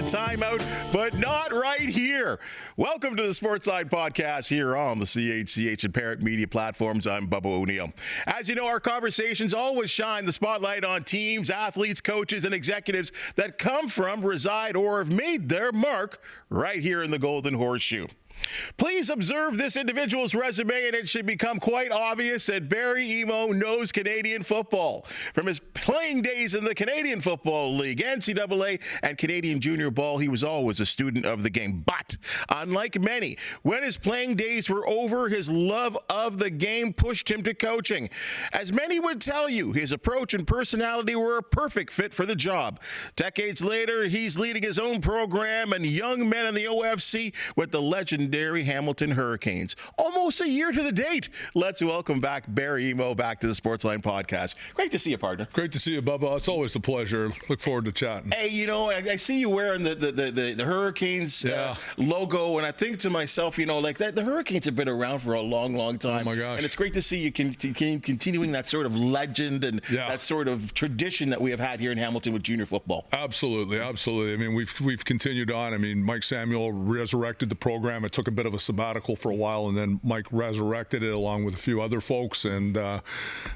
timeout, but not right here. Welcome to the Sportsline Podcast here on the CHCH and Parent Media platforms. I'm Bubba O'Neill. As you know, our conversations always shine the spotlight on teams, athletes, coaches, and executives that come from, reside, or have made their mark right here in the Golden Horseshoe. Please observe this individual's resume, and it should become quite obvious that Barry Emo knows Canadian football. From his playing days in the Canadian Football League, NCAA, and Canadian Junior Ball, he was always a student of the game. But, unlike many, when his playing days were over, his love of the game pushed him to coaching. As many would tell you, his approach and personality were a perfect fit for the job. Decades later, he's leading his own program and young men in the OFC with the legendary Hamilton Hurricanes. Almost a year to the date. Let's welcome back Barry Emo back to the Sportsline Podcast. Great to see you, partner. Great to see you, Bubba. It's always a pleasure. Look forward to chatting. Hey, you know, I see you wearing the Hurricanes logo, and I think to myself, you know, like that the Hurricanes have been around for a long, long time. Oh my gosh! And it's great to see you continuing that sort of legend and that sort of tradition that we have had here in Hamilton with junior football. Absolutely, absolutely. I mean, we've continued on. I mean, Mike Samuel resurrected the program. It took a bit of a sabbatical for a while, and then Mike resurrected it along with a few other folks, and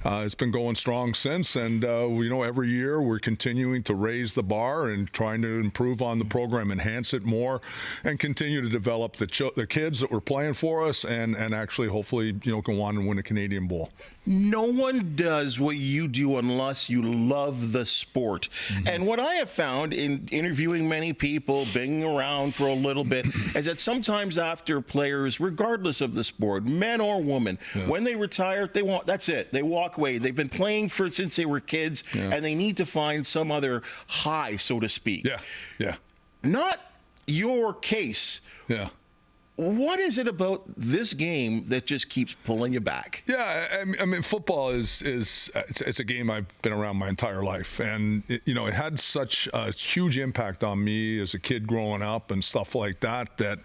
it's been going strong since. And you know, every year we're continuing to raise the bar and trying to improve on the program, enhance it more, and continue to develop the kids that were playing for us, and actually hopefully, you know, go on and win a Canadian Bowl. No one does what you do unless you love the sport. Mm-hmm. And what I have found in interviewing many people, being around for a little bit, is that sometimes after players, regardless of the sport, men or women, when they retire, that's it. They walk away. They've been playing since they were kids, and they need to find some other high, so to speak. Yeah. Not your case. Yeah. What is it about this game that just keeps pulling you back? Yeah, I mean, football is it's a game I've been around my entire life, and it had such a huge impact on me as a kid growing up and stuff like that. That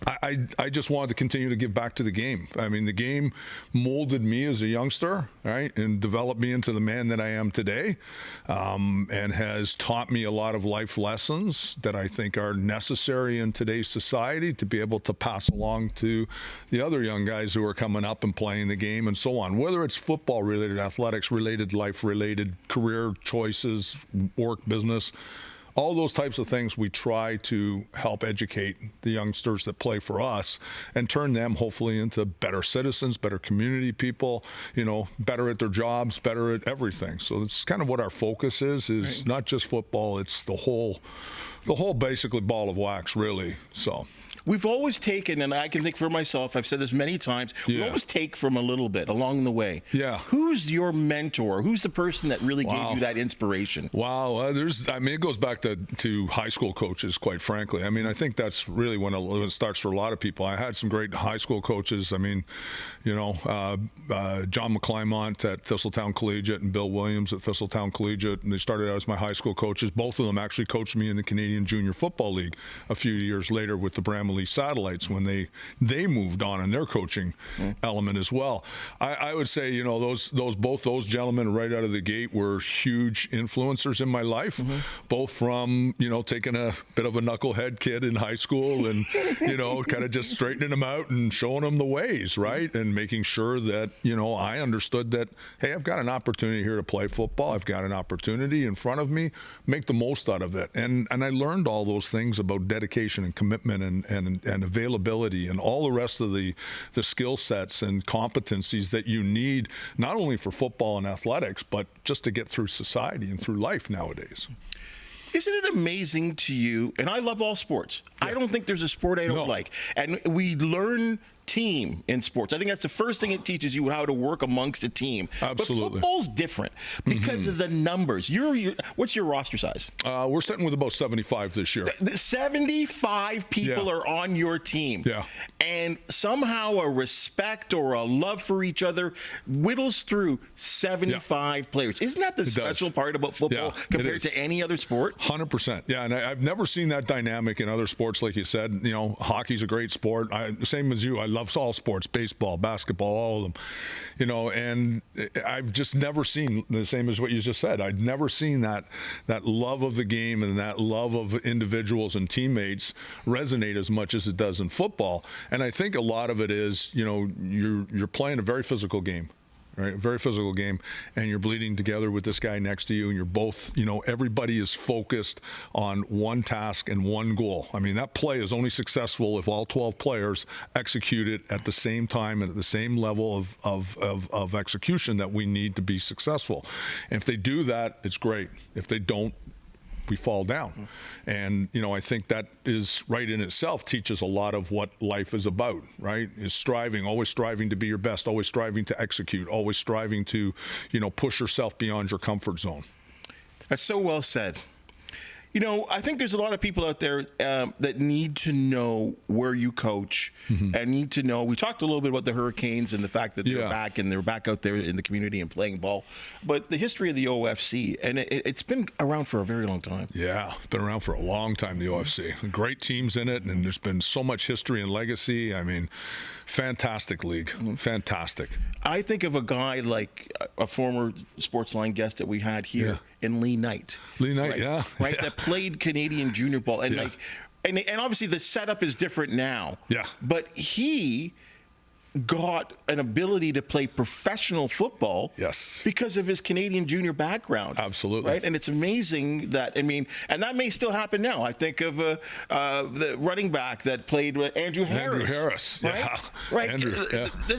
I just wanted to continue to give back to the game. I mean, the game molded me as a youngster, right, and developed me into the man that I am today, and has taught me a lot of life lessons that I think are necessary in today's society to be able to pass along to the other young guys who are coming up and playing the game and so on. Whether it's football related, athletics related, life related, career choices, work, business, all those types of things, we try to help educate the youngsters that play for us and turn them hopefully into better citizens, better community people, you know, better at their jobs, better at everything. So it's kind of what our focus is right. Not just football, it's the whole basically ball of wax, really. So we've always taken, and I can think for myself, I've said this many times, we always take from a little bit along the way. Yeah. Who's your mentor? Who's the person that really gave you that inspiration? Wow. It goes back to high school coaches, quite frankly. I mean, I think that's really when it starts for a lot of people. I had some great high school coaches. I mean, you know, John McClymont at Thistletown Collegiate and Bill Williams at Thistletown Collegiate, and they started out as my high school coaches. Both of them actually coached me in the Canadian Junior Football League a few years later with the Bramley Satellites when they moved on in their coaching element as well. I would say, you know, both those gentlemen right out of the gate were huge influencers in my life, both from, you know, taking a bit of a knucklehead kid in high school and, you know, kind of just straightening them out and showing them the ways, right? And making sure that, you know, I understood that, hey, I've got an opportunity here to play football. I've got an opportunity in front of me, make the most out of it. And I learned all those things about dedication and commitment and availability and all the rest of the skill sets and competencies that you need, not only for football and athletics, but just to get through society and through life nowadays. Isn't it amazing to you, and I love all sports. I don't think there's a sport I don't like. And we learn team in sports. I think that's the first thing it teaches you, how to work amongst a team. Absolutely. But football's different because of the numbers. What's your roster size? We're sitting with about 75 this year. 75 people are on your team. Yeah. And somehow a respect or a love for each other whittles through 75 players. Isn't that the special part about football compared to any other sport? 100%. Yeah, and I've never seen that dynamic in other sports, like you said. You know, hockey's a great sport. Same as you. I loves all sports, baseball, basketball, all of them, you know, and I've just never seen the same as what you just said. I'd never seen that love of the game and that love of individuals and teammates resonate as much as it does in football. And I think a lot of it is, you know, you're playing a very physical game. Right, very physical game, and you're bleeding together with this guy next to you, and you're both, you know, everybody is focused on one task and one goal. I mean, that play is only successful if all 12 players execute it at the same time and at the same level of execution that we need to be successful. And if they do that, it's great. If they don't, we fall down. And, you know, I think that is right in itself teaches a lot of what life is about, right? Is striving, always striving to be your best, always striving to execute, always striving to, you know, push yourself beyond your comfort zone. That's so well said. You know, I think there's a lot of people out there that need to know where you coach and need to know. We talked a little bit about the Hurricanes and the fact that they're back and they're back out there in the community and playing ball. But the history of the OFC, and it's been around for a very long time. Yeah, it's been around for a long time, the OFC. Great teams in it, and there's been so much history and legacy. I mean, fantastic league. Fantastic. I think of a guy like a former Sportsline guest that we had here in Lee Knight. Lee Knight, right, that played Canadian junior ball, and and obviously the setup is different now. Yeah, but he got an ability to play professional football because of his Canadian junior background. Absolutely. Right? And it's amazing that, I mean, and that may still happen now. I think of the running back that played with Andrew Harris. Andrew Harris, right? Right. Andrew,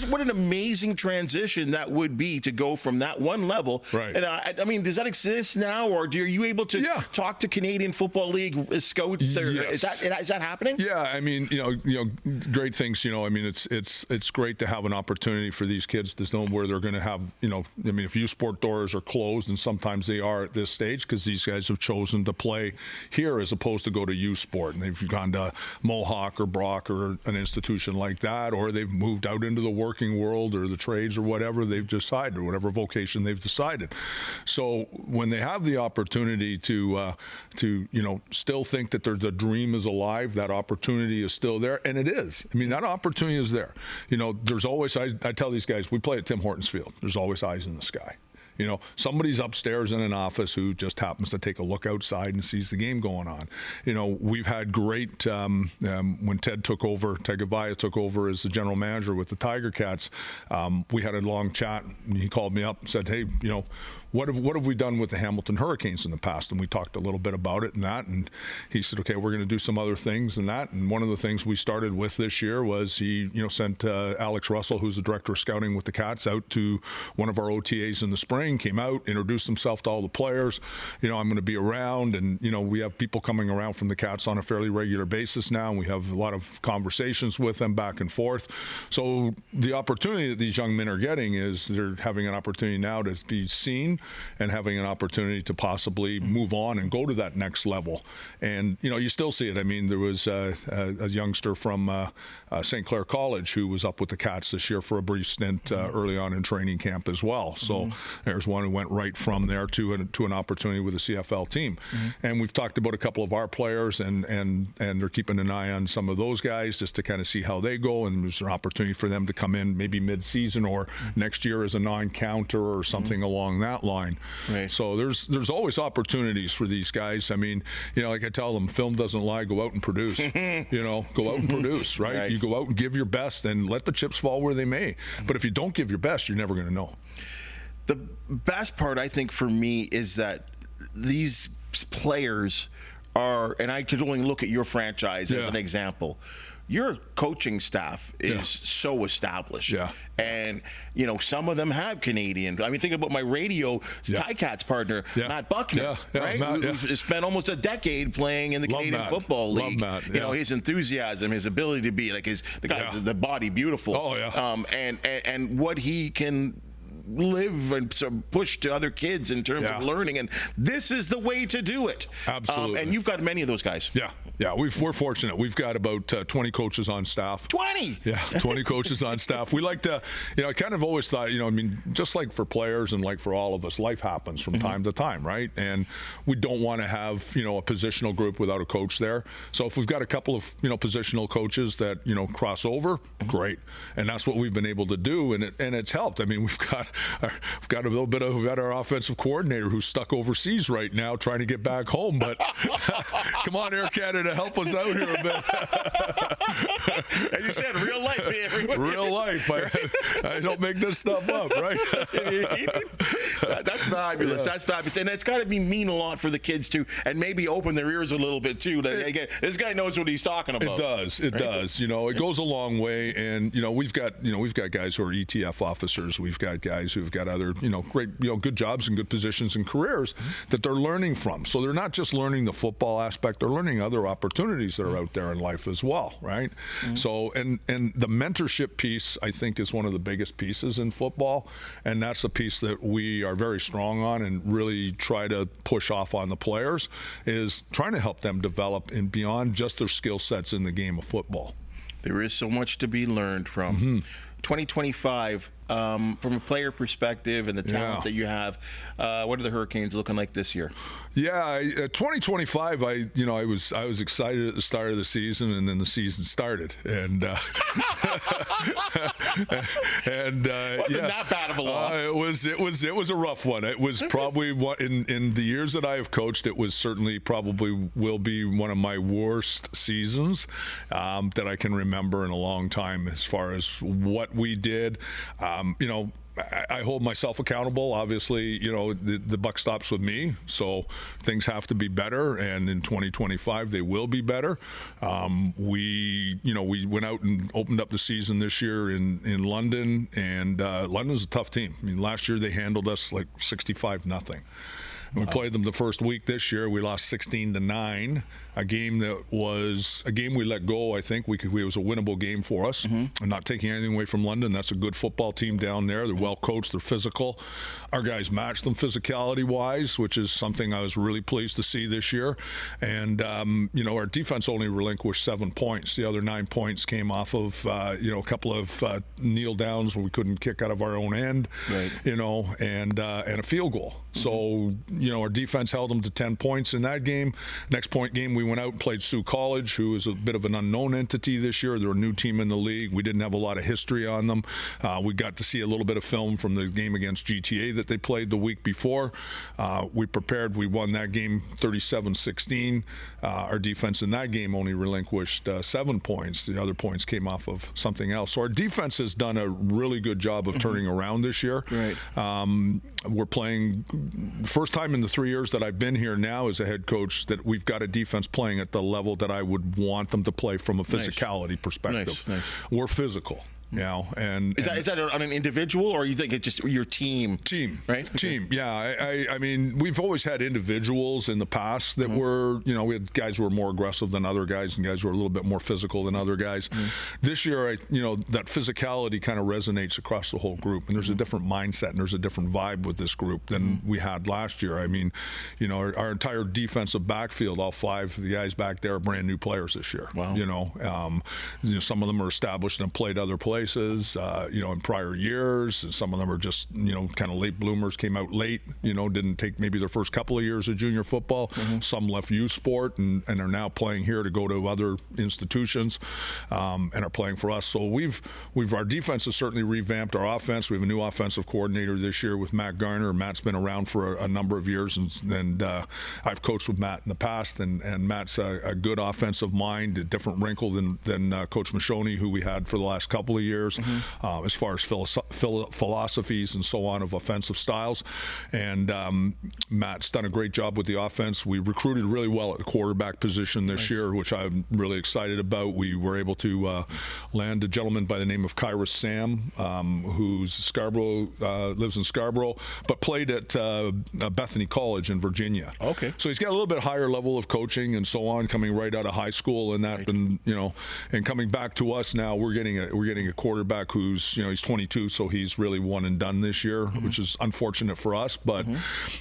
What an amazing transition that would be to go from that one level. Right. And I mean, does that exist now, or are you able to talk to Canadian Football League scouts? Or is that happening? Yeah, I mean, you know, great things. You know, I mean, it's great to have an opportunity for these kids to know where they're going to have, you know, I mean, if U Sport doors are closed, and sometimes they are at this stage because these guys have chosen to play here as opposed to go to U Sport, and they've gone to Mohawk or Brock or an institution like that, or they've moved out into the working world or the trades or whatever they've decided, or whatever vocation they've decided. So when they have the opportunity to you know, still think that the dream is alive, that opportunity is still there, and it is. I mean, that opportunity is there. You know, there's always, I tell these guys, we play at Tim Hortons Field. There's always eyes in the sky. You know, somebody's upstairs in an office who just happens to take a look outside and sees the game going on. You know, we've had great, when Ted Goveia took over as the general manager with the Tiger Cats, we had a long chat. And he called me up and said, hey, you know, what have we done with the Hamilton Hurricanes in the past? And we talked a little bit about it and that. And he said, okay, we're going to do some other things and that. And one of the things we started with this year was he, you know, sent Alex Russell, who's the director of scouting with the Cats, out to one of our OTAs in the spring, came out, introduced himself to all the players. You know, I'm going to be around. And, you know, we have people coming around from the Cats on a fairly regular basis now. And we have a lot of conversations with them back and forth. So the opportunity that these young men are getting is they're having an opportunity now to be seen and having an opportunity to possibly move on and go to that next level. And, you know, you still see it. I mean, there was a youngster from St. Clair College who was up with the Cats this year for a brief stint early on in training camp as well. So there's one who went right from there to an opportunity with the CFL team. And we've talked about a couple of our players, and they're keeping an eye on some of those guys just to kind of see how they go. And there's an opportunity for them to come in maybe mid-season or next year as a non-counter or something along that line. Right. So there's always opportunities for these guys. I mean, you know, like I tell them, film doesn't lie, go out and produce. You know, go out and produce, right? You go out and give your best and let the chips fall where they may. But if you don't give your best, you're never going to know. The best part, I think, for me is that these players are, and I could only look at your franchise as an example, your coaching staff is so established. And, you know, some of them have Canadian. I mean, think about my radio Ticats partner, Matt Buckner, right? Who spent almost a decade playing in the Canadian Football League. You know, his enthusiasm, his ability to be like the guy's the body beautiful. And what he can live and push to other kids in terms of learning. And this is the way to do it. Absolutely. And you've got many of those guys. Yeah, we're fortunate. We've got about 20 coaches on staff. 20? Yeah, 20 coaches on staff. We like to, I kind of always thought, just like for players and like for all of us, life happens from time to time, right? And we don't want to have, a positional group without a coach there. So if we've got a couple of, positional coaches that, cross over, great. And that's what we've been able to do, and it's helped. I mean, we've got a little bit of our offensive coordinator who's stuck overseas right now trying to get back home, but come on, Air Canada, help us out here a bit. As you said, real life. Real life. I don't make this stuff up, right? That's fabulous. Yeah. That's fabulous. And it's got to mean a lot for the kids, too, and maybe open their ears a little bit, too. This guy knows what he's talking about. It does. It goes a long way. And, we've got guys who are ETF officers. We've got guys who've got other, great, good jobs and good positions and careers that they're learning from. So they're not just learning the football aspect, they're learning other opportunities that are out there in life as well, right? So, and the mentorship piece, I think, is one of the biggest pieces in football. And that's a piece that we are very strong on and really try to push off on the players, is trying to help them develop in beyond just their skill sets in the game of football. There is so much to be learned from. 2025, from a player perspective and the talent that you have, what are the Hurricanes looking like this year? Yeah, 2025. I was excited at the start of the season, and then the season started, and wasn't that bad of a loss? It was a rough one. It was probably in the years that I have coached, it was certainly probably will be one of my worst seasons that I can remember in a long time, as far as what we did. I hold myself accountable. Obviously, the buck stops with me, so things have to be better. And in 2025, they will be better. We went out and opened up the season this year in London, and London's a tough team. I mean, last year they handled us like 65-0. We played them the first week this year. We lost 16-9. A game we let go. I think it was a winnable game for us. I'm not taking anything away from London. That's a good football team down there. They're well coached. They're physical. Our guys matched them physicality-wise, which is something I was really pleased to see this year. And our defense only relinquished 7 points. The other 9 points came off of a couple of kneel downs when we couldn't kick out of our own end, right. And a field goal. So our defense held them to 10 points in that game. Next game, we went out and played Sioux College, who is a bit of an unknown entity this year. They're a new team in the league. We didn't have a lot of history on them. We got to see a little bit of film from the game against GTA that they played the week before. We prepared. We won that game 37-16. Our defense in that game only relinquished 7 points. The other points came off of something else. So our defense has done a really good job of turning around this year. Right. We're playing first time in the 3 years that I've been here now as a head coach that we've got a defense playing at the level that I would want them to play from a physicality perspective. Nice. We're physical. And is that on an individual, or you think it's just your team? Team, right? Team, yeah. I mean, we've always had individuals in the past that were, we had guys who were more aggressive than other guys, and guys who were a little bit more physical than other guys. This year, that physicality kind of resonates across the whole group, and there's a different mindset and there's a different vibe with this group than we had last year. I mean, our entire defensive backfield, all 5 of the guys back there, are brand new players this year. Wow. Some of them are established and played other places, in prior years. Some of them are just, kind of late bloomers, came out late, didn't take maybe their first couple of years of junior football. Some left youth sport and are now playing here to go to other institutions and are playing for us. So our defense has certainly revamped our offense. We have a new offensive coordinator this year with Matt Garner. Matt's been around for a number of years, and I've coached with Matt in the past, and Matt's a good offensive mind, a different wrinkle than Coach Michoni, who we had for the last couple of years, as far as philosophies and so on of offensive styles. And Matt's done a great job with the offense. We recruited really well at the quarterback position this year, which I'm really excited about. We were able to land a gentleman by the name of Kairos Sam, who's lives in Scarborough, but played at Bethany College in Virginia. Okay. So he's got a little bit higher level of coaching and so on, coming right out of high school and that, right. And coming back to us now, we're getting a quarterback who's, he's 22, so he's really one and done this year, which is unfortunate for us. But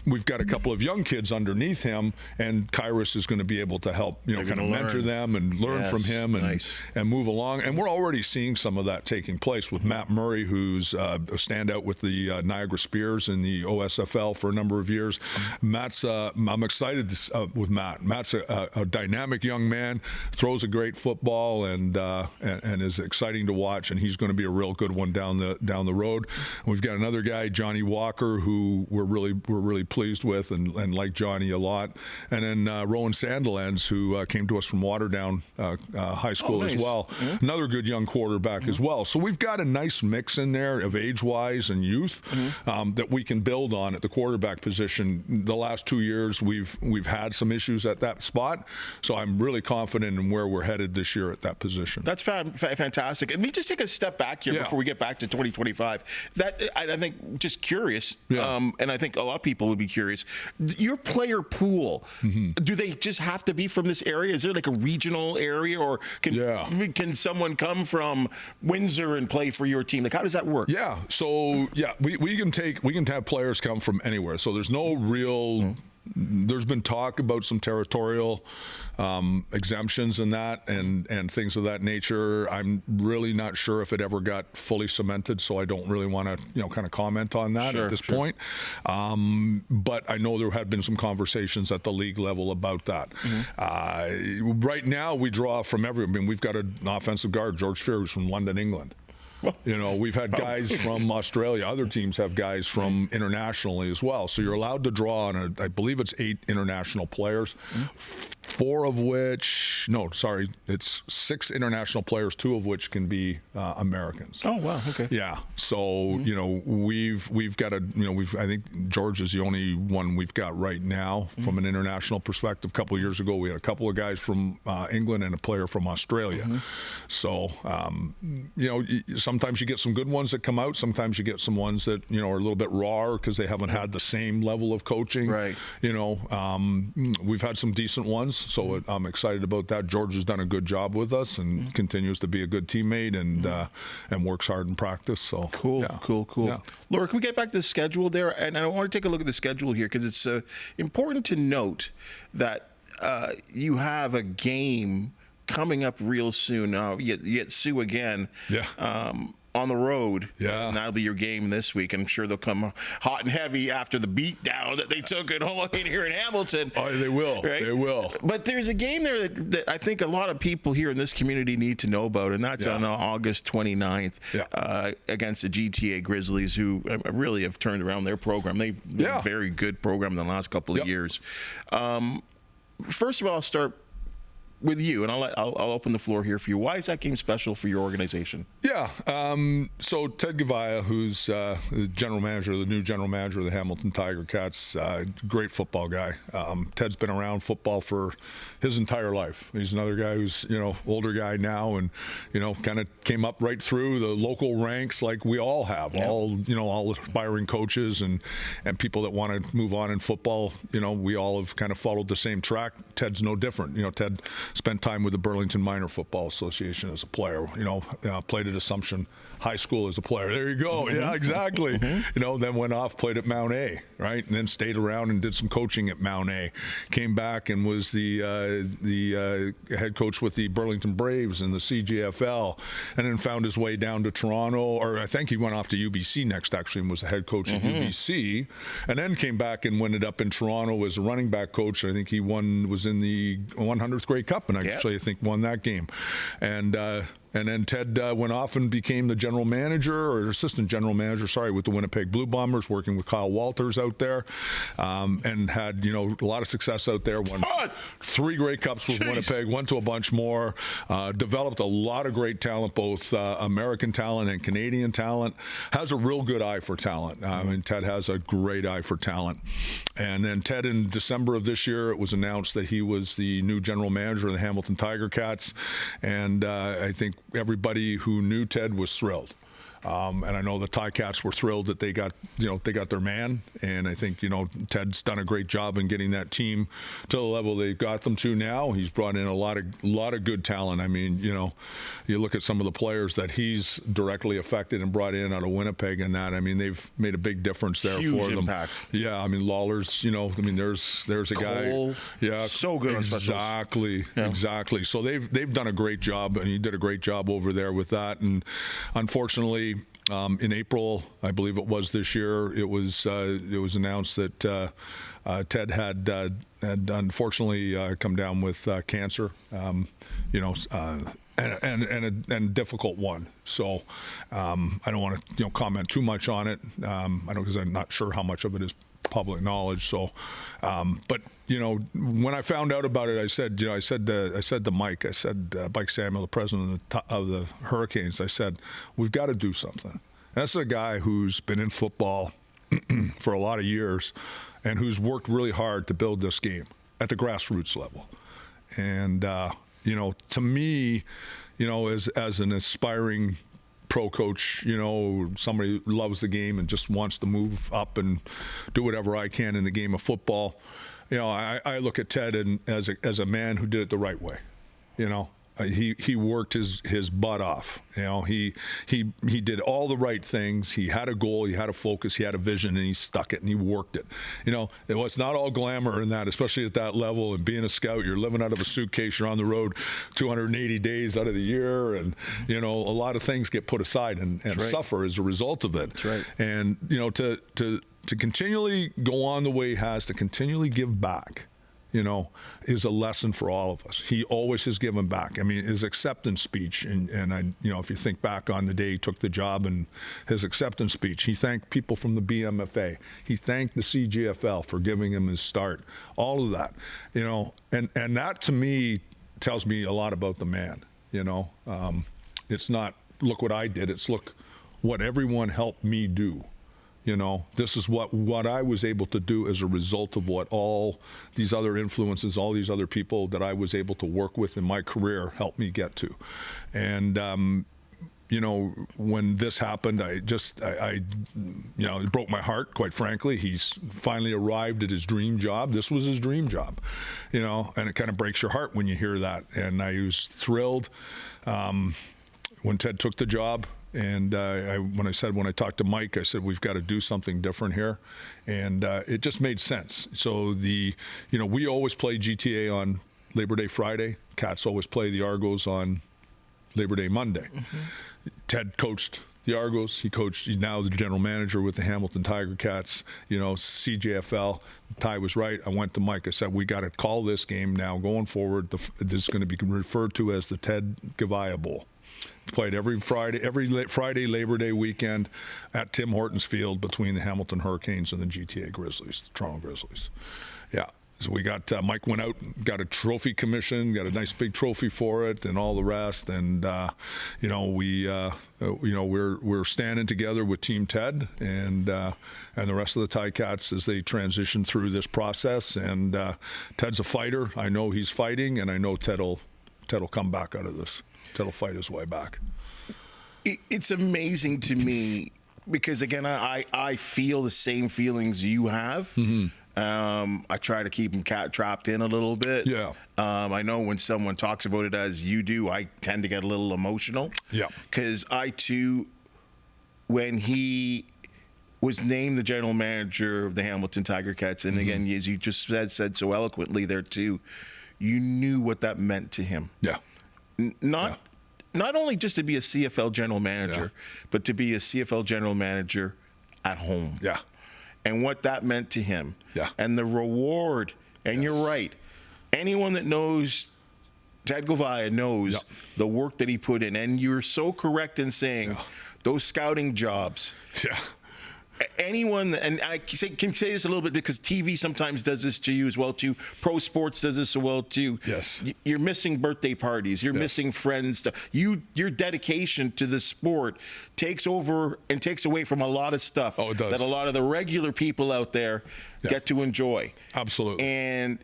we've got a couple of young kids underneath him, and Kairos is going to be able to help, kind of mentor them and learn from him and move along. And we're already seeing some of that taking place with Matt Murray, who's a standout with the Niagara Spears in the OSFL for a number of years. I'm excited with Matt. Matt's a dynamic young man, throws a great football, and is exciting to watch. And he's going to be a real good one down the road. We've got another guy, Johnny Walker, who we're really pleased with and like Johnny a lot. And then Rowan Sandilands, who came to us from Waterdown High School as well. Another good young quarterback as well. So we've got a nice mix in there of age-wise and youth that we can build on at the quarterback position. The last 2 years, we've had some issues at that spot. So I'm really confident in where we're headed this year at that position. That's fantastic. And let me just take a step back here before we get back to 2025. That I think, just curious, and I think a lot of people would be curious. Your player pool, do they just have to be from this area? Is there like a regional area, or can someone come from Windsor and play for your team? Like, how does that work? Yeah. So we can have players come from anywhere. So there's no real. There's been talk about some territorial exemptions and things of that nature. I'm really not sure if it ever got fully cemented, so I don't really want to kind of comment on that at this point. But I know there have been some conversations at the league level about that. Right now, we draw from everywhere. I mean, we've got an offensive guard, George Fear, who's from London, England. We've had guys from Australia. Other teams have guys from internationally as well. So you're allowed to draw on, I believe it's 8 international players, it's 6 international players, 2 of which can be Americans. Oh, wow. Okay. Yeah. So, we've got I think George is the only one we've got right now from an international perspective. A couple of years ago, we had a couple of guys from England and a player from Australia. So, sometimes you get some good ones that come out. Sometimes you get some ones that, are a little bit raw because they haven't had the same level of coaching. Right. We've had some decent ones, so I'm excited about that. George has done a good job with us and continues to be a good teammate and works hard in practice. So cool. Yeah. Laura, can we get back to the schedule there? And I want to take a look at the schedule here because it's important to note that you have a game coming up real soon. You get Sioux again on the road. Yeah. And that'll be your game this week. I'm sure they'll come hot and heavy after the beat down that they took at home here in Hamilton. Oh, they will. Right? They will. But there's a game there that I think a lot of people here in this community need to know about, and that's on August 29th against the GTA Grizzlies, who really have turned around their program. They've been a very good program in the last couple of years. First of all, I'll start with you, and I'll open the floor here for you. Why is that game special for your organization? Yeah. So Ted Goveia, who's the general manager, the new general manager of the Hamilton Tiger Cats, great football guy. Ted's been around football for his entire life. He's another guy who's older guy now, and kind of came up right through the local ranks like we all have. All aspiring coaches and people that want to move on in football. We all have kind of followed the same track. Ted's no different. Ted spent time with the Burlington Minor Football Association as a player, played at Assumption High School as a player. There you go. Yeah, exactly. Then went off, played at Mount A, right? And then stayed around and did some coaching at Mount A. Came back and was the head coach with the Burlington Braves in the CGFL, and then found his way down to Toronto, or I think he went off to UBC next, actually, and was the head coach at UBC, and then came back and ended up in Toronto as a running back coach. I think he was in the 100th Grey Cup, and actually I think won that game. And then Ted went off and became the general manager, or assistant general manager, with the Winnipeg Blue Bombers, working with Kyle Walters out there, and had a lot of success out there. Won 3 Grey Cups with Winnipeg, went to a bunch more, developed a lot of great talent, both American talent and Canadian talent. Has a real good eye for talent. Ted has a great eye for talent. And then Ted, in December of this year, it was announced that he was the new general manager of the Hamilton Tiger Cats, and I think everybody who knew Ted was thrilled. And I know the Ticats were thrilled that they got their man. And I think, Ted's done a great job in getting that team to the level they've got them to now. He's brought in a lot of good talent. I mean, you look at some of the players that he's directly affected and brought in out of Winnipeg and that. I mean, they've made a big difference there for them. Impact. Yeah, I mean, Lawler's, there's a Cole, guy. Yeah, so good on specials. Exactly. So they've done a great job, and he did a great job over there with that. And unfortunately, in April, I believe it was this year, it was announced that Ted had unfortunately come down with cancer. And a difficult one. So I don't want to comment too much on it. I don't, because I'm not sure how much of it is public knowledge. So, but when I found out about it, I said to Mike, Mike Samuel, the president of the Hurricanes, I said, we've got to do something. That's a guy who's been in football for a lot of years and who's worked really hard to build this game at the grassroots level. And, to me, as an aspiring pro coach, somebody who loves the game and just wants to move up and do whatever I can in the game of football, I look at Ted as a man who did it the right way. He worked his butt off. He did all the right things. He had a goal, he had a focus, he had a vision, and he stuck it and he worked it. It was not all glamour in that, especially at that level. And being a scout, you're living out of a suitcase, you're on the road 280 days out of the year, and a lot of things get put aside and suffer as a result of it. That's right. And to continually go on the way he has, to continually give back, is a lesson for all of us. He always has given back. I mean, his acceptance speech, and I, if you think back on the day he took the job and his acceptance speech, he thanked people from the BMFA. He thanked the CGFL for giving him his start. All of that, and that to me tells me a lot about the man. It's not look what I did. It's look what everyone helped me do. This is what I was able to do as a result of what all these other influences, all these other people that I was able to work with in my career helped me get to. And, when this happened, it broke my heart, quite frankly. He's finally arrived at his dream job. This was his dream job, and it kind of breaks your heart when you hear that. And I was thrilled when Ted took the job. And when I talked to Mike, I said, we've got to do something different here. And it just made sense. So we always play GTA on Labor Day Friday. Cats always play the Argos on Labor Day Monday. Mm-hmm. Ted coached the Argos. He's now the general manager with the Hamilton Tiger Cats, CJFL. Ty was right. I went to Mike. I said, we got to call this game now going forward. This is going to be referred to as the Ted Goveia Bowl. Played every Friday Labor Day weekend at Tim Hortons Field between the Hamilton Hurricanes and the GTA Grizzlies, the Toronto Grizzlies. Yeah. So we got Mike went out, got a trophy commission, got a nice big trophy for it, and all the rest. And we're standing together with Team Ted and the rest of the Ticats as they transition through this process. And Ted's a fighter. I know he's fighting, and I know Ted'll come back out of this. Ted'll fight his way back. It's amazing to me because, again, I feel the same feelings you have. Mm-hmm. I try to keep him trapped in a little bit. Yeah. I know when someone talks about it as you do, I tend to get a little emotional. Yeah. Because I, too, when he was named the general manager of the Hamilton Tiger Cats, and again, as you just said so eloquently there, too, you knew what that meant to him. Yeah. Not only just to be a CFL general manager, but to be a CFL general manager at home. Yeah. And what that meant to him. Yeah. And the reward. And you're right. Anyone that knows Ted Goveia knows the work that he put in. And you're so correct in saying those scouting jobs. Yeah. Anyone, and I can say this a little bit because TV sometimes does this to you as well too. Pro sports does this as well too. Yes. You're missing birthday parties. You're missing friends. Your dedication to the sport takes over and takes away from a lot of stuff that a lot of the regular people out there get to enjoy. Absolutely. And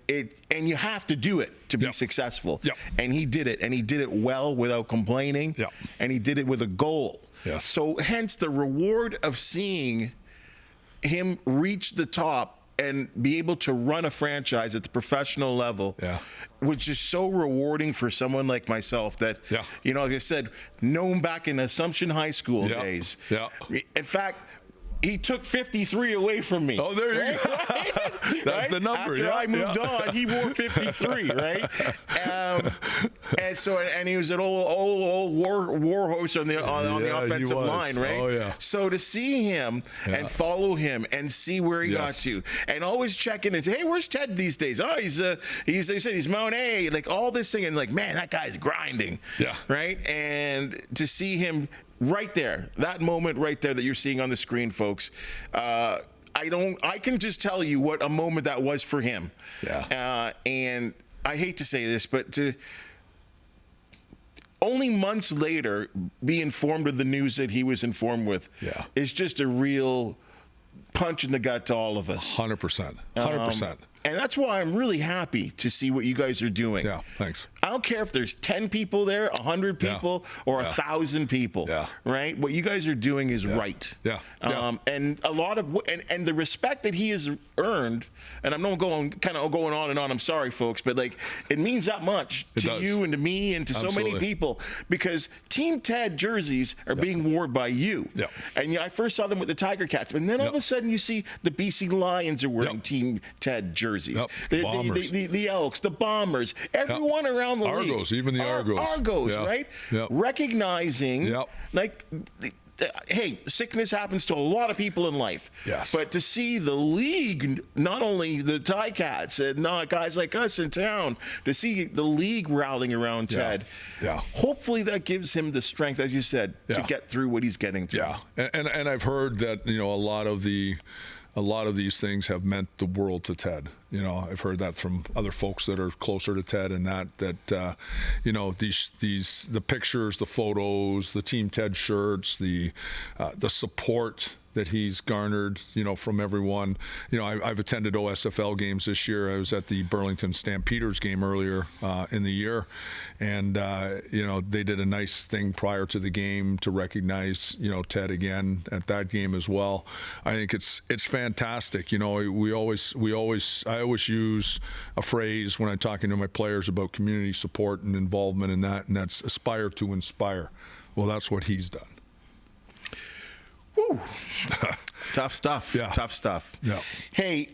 you have to do it to be successful. Yep. And he did it, and he did it well without complaining. Yep. And he did it with a goal. Yes. So hence the reward of seeing him reach the top and be able to run a franchise at the professional level, was just so rewarding for someone like myself that, you know, like I said, known back in Assumption High School days. In fact, he took 53 away from me. Oh, there you go. That's the number. After I moved on, he wore 53, right? And so, and he was an old war horse on the offensive line, right? Oh, yeah. So to see him and follow him and see where he got to, and always check in and say, hey, where's Ted these days? Oh, they said he's Mount A, like all this thing, and like, man, that guy's grinding, right? And to see him right there, that moment right there that you're seeing on the screen, folks. I can just tell you what a moment that was for him. And I hate to say this, but to only months later be informed of the news that he was informed with is just a real punch in the gut to all of us. 100%. 100%. And that's why I'm really happy to see what you guys are doing. Yeah, thanks. I don't care if there's 10 people there, 100 people, or 1,000 people, right? What you guys are doing is right. And a lot of, and the respect that he has earned, and I'm not going on and on, I'm sorry, folks, but like, it means that much to you and to me and to so many people, because Team Ted jerseys are being worn by you. And I first saw them with the Tiger Cats, and then all of a sudden you see the BC Lions are wearing Team Ted jerseys. The Elks, the Bombers, everyone around the league. Argos, even the Argos. Argos, right? Recognizing, like, hey, sickness happens to a lot of people in life. But to see the league, not only the Ticats and not guys like us in town, to see the league rallying around Ted, hopefully that gives him the strength, as you said, to get through what he's getting through. And I've heard that, you know, a lot of these things have meant the world to Ted. You know, I've heard that from other folks that are closer to Ted, and that you know, the pictures, the photos, the Team Ted shirts, the support that he's garnered, you know, from everyone. You know, I've attended OSFL games this year. I was at the Burlington Stampeders game earlier in the year, and you know, they did a nice thing prior to the game to recognize, you know, Ted again at that game as well. I think it's fantastic. You know, I always use a phrase when I'm talking to my players about community support and involvement in that, and that's aspire to inspire. Well, that's what he's done. Woo. Tough stuff. Tough stuff. Hey,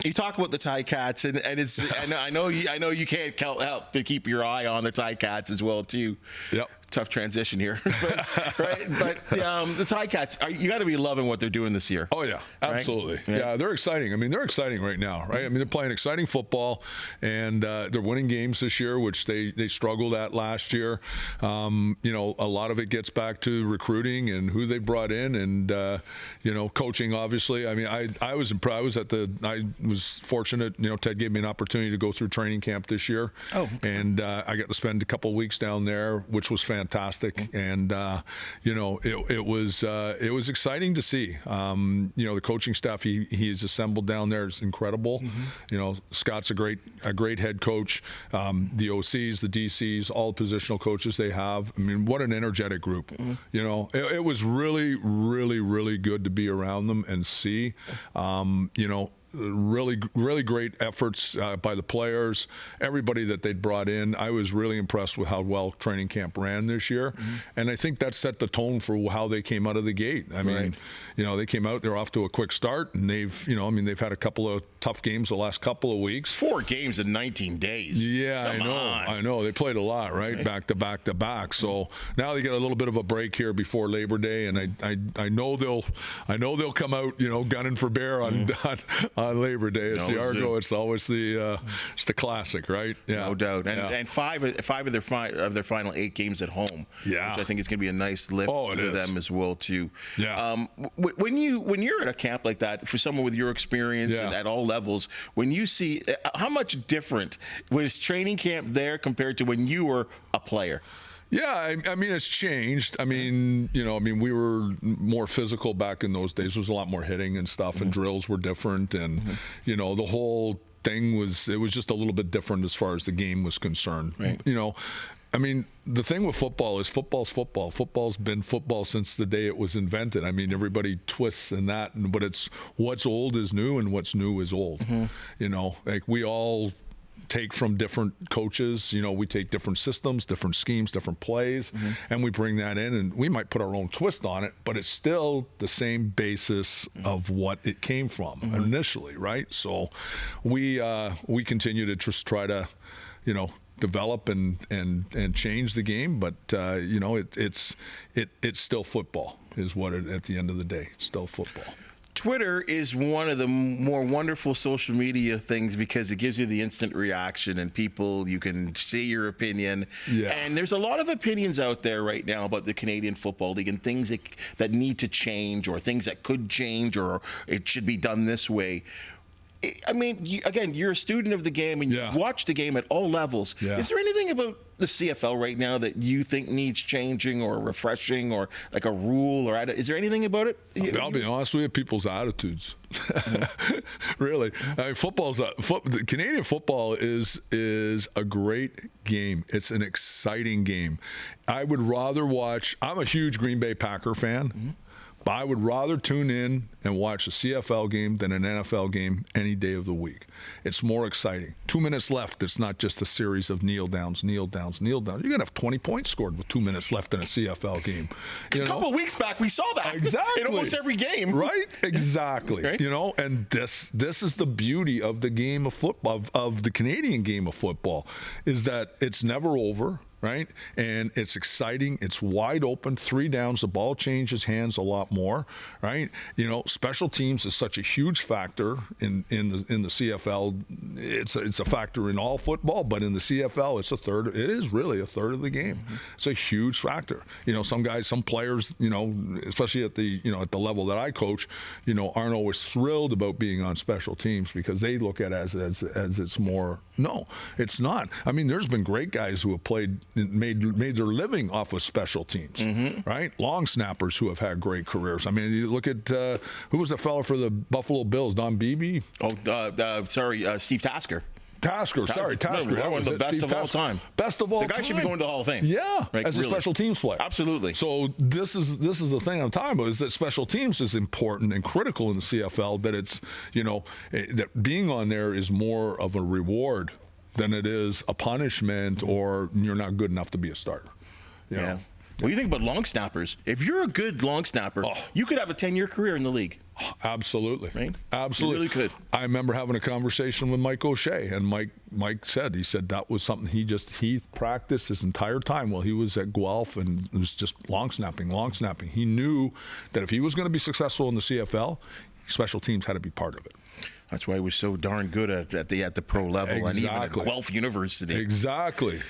you talk about the Ticats, and it's I know you can't help but keep your eye on the Ticats as well too. Tough transition here, but, right? But the Ticats, you got to be loving what they're doing this year. Oh yeah, absolutely. Right? Yeah, they're exciting. I mean, they're exciting right now, right? I mean, they're playing exciting football, and they're winning games this year, which they struggled at last year. You know, a lot of it gets back to recruiting and who they brought in, and you know, coaching. Obviously, I mean, I was impressed. I was fortunate. You know, Ted gave me an opportunity to go through training camp this year, and I got to spend a couple of weeks down there, which was fantastic. And you know, it was exciting to see. You know, the coaching staff he's assembled down there is incredible. You know, Scott's a great head coach. The OCs, the DCs, all the positional coaches they have. I mean, what an energetic group. You know, it was really, really, really good to be around them and see. You know, really great efforts by the players, everybody that they'd brought in. I was really impressed with how well training camp ran this year, and I think that set the tone for how they came out of the gate. I mean, you know, they came out, they're off to a quick start, and they've had a couple of tough games the last couple of weeks. 4 games in 19 days. Yeah, I know. They played a lot, right? Back to back to back. So now they get a little bit of a break here before Labor Day, and I know they'll come out, you know, gunning for bear on Labor Day. It's the Argo. It's always it's the classic, right? Yeah, no doubt. And five of their final 8 games at home. Yeah, which I think is going to be a nice lift for them as well too. Yeah. When you're at a camp like that, for someone with your experience at all levels, when you see how much different was training camp there compared to when you were a player? Yeah, I mean, it's changed. I mean, you know, we were more physical back in those days. There was a lot more hitting and stuff, and drills were different, and you know, the whole thing was just a little bit different as far as the game was concerned. You know, I mean, the thing with football is football's football. Football's been football since the day it was invented. I mean, everybody twists in that, but it's what's old is new and what's new is old. You know, like we all take from different coaches. You know, we take different systems, different schemes, different plays, and we bring that in, and we might put our own twist on it, but it's still the same basis of what it came from initially, right? So we continue to just try to, you know, develop and change the game, but you know, it's still football is what it, at the end of the day, it's still football. Twitter is one of the more wonderful social media things because it gives you the instant reaction and people, you can say your opinion. Yeah. And there's a lot of opinions out there right now about the Canadian Football League and things that need to change or things that could change or it should be done this way. I mean, you're a student of the game and you watch the game at all levels. Yeah. Is there anything about the CFL right now that you think needs changing or refreshing or like a rule or is there anything about it? I'll be honest with you, people's attitudes. Really, I mean, Canadian football is a great game. It's an exciting game. I would rather watch. I'm a huge Green Bay Packer fan. But I would rather tune in and watch a CFL game than an NFL game any day of the week. It's more exciting. 2 minutes left. It's not just a series of kneel downs, kneel downs, kneel downs. You're going to have 20 points scored with 2 minutes left in a CFL game. A couple of weeks back, we saw that. Exactly. In almost every game. Right? Exactly. Right? You know, and this is the beauty of the game of football, of the Canadian game of football, is that it's never over. Right? And it's exciting. It's wide open. 3 downs. The ball changes hands a lot more. Right? You know, special teams is such a huge factor in the CFL. It's a factor in all football, but in the CFL, it's a third. It is really a third of the game. It's a huge factor. You know, some players, you know, especially at the level that I coach, you know, aren't always thrilled about being on special teams because they look at it as it's more. No, it's not. I mean, there's been great guys who have made their living off of special teams, right? Long snappers who have had great careers. I mean, you look at who was the fellow for the Buffalo Bills, Don Beebe? Steve Tasker. Tasker. That one of the best of all time. Best of all time. The guy should be going to the Hall of Fame. Yeah, as a special teams player. Absolutely. So this is the thing I'm talking about, is that special teams is important and critical in the CFL, that it's, you know, that being on there is more of a reward than it is a punishment or you're not good enough to be a starter. You know? Well, you think about long snappers. If you're a good long snapper, you could have a 10-year career in the league. Absolutely. Right? Absolutely. You really could. I remember having a conversation with Mike O'Shea, and Mike said that was something he practiced his entire time while he was at Guelph, and it was just long snapping. He knew that if he was going to be successful in the CFL, special teams had to be part of it. That's why he was so darn good at the pro level and even at Guelph University. Exactly.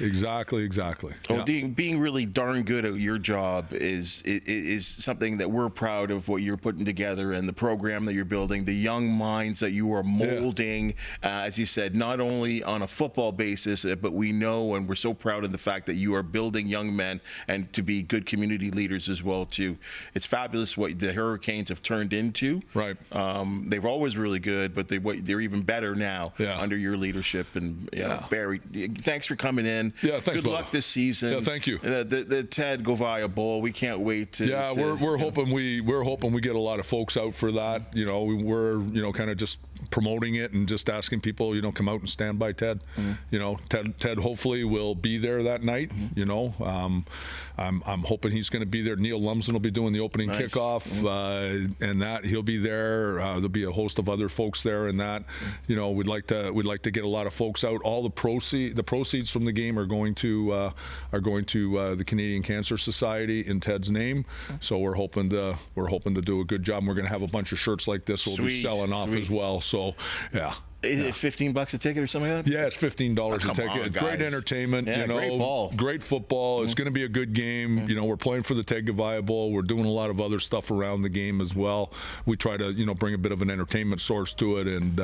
Well, being really darn good at your job is something that we're proud of, what you're putting together and the program that you're building, the young minds that you are molding, as you said, not only on a football basis, but we know and we're so proud of the fact that you are building young men and to be good community leaders as well, too. It's fabulous what the Hurricanes have turned into. Right. They were always really good, but they're even better now under your leadership. And Barry, thanks for coming in. Yeah, thanks. Good luck this season. Yeah, thank you. The Ted Goveia Bowl. We can't wait to. Yeah, we're hoping we get a lot of folks out for that. You know, we're kind of just promoting it and just asking people, come out and stand by Ted. You know, Ted hopefully will be there that night. You know, I'm hoping he's going to be there. Neil Lumsden will be doing the opening kickoff, and that he'll be there. There'll be a host of other folks there, and that, we'd like to get a lot of folks out. All the proceeds from the game are going to the Canadian Cancer Society in Ted's name. So we're hoping to do a good job. And we're going to have a bunch of shirts like this we'll be selling off as well. So Is it $15 a ticket or something like that? Yeah, it's $15 a ticket. It's great entertainment. Great ball. Great football. It's going to be a good game. We're playing for the Ted Goveia Bowl. We're doing a lot of other stuff around the game as well. We try to, bring a bit of an entertainment source to it, and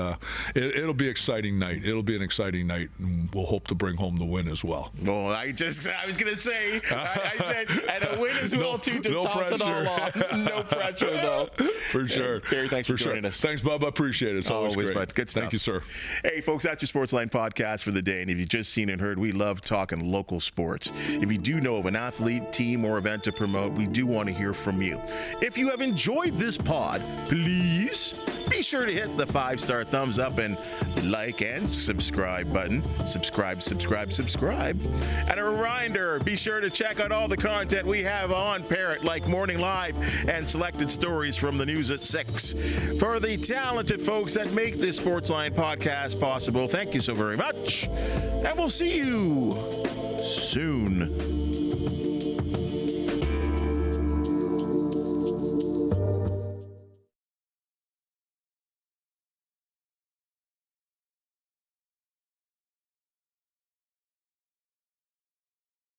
it'll be an exciting night. It'll be an exciting night, and we'll hope to bring home the win as well. Well, I was going to say, I said, and a win as well, too, just tops it all off. No pressure, though. For sure. Barry, thanks for joining us. Thanks, Bob. I appreciate it. It's always great. Good stuff. Thank you, sir. sir. Hey, folks, that's your Sportsline Podcast for the day. And if you've just seen and heard, we love talking local sports. If you do know of an athlete, team, or event to promote, we do want to hear from you. If you have enjoyed this pod, please be sure to hit the 5-star thumbs up and like and subscribe button. Subscribe. And a reminder, be sure to check out all the content we have on Parrot, like Morning Live and selected stories from the news at 6. For the talented folks that make this Sportsline Podcast possible, thank you so very much. And we'll see you soon.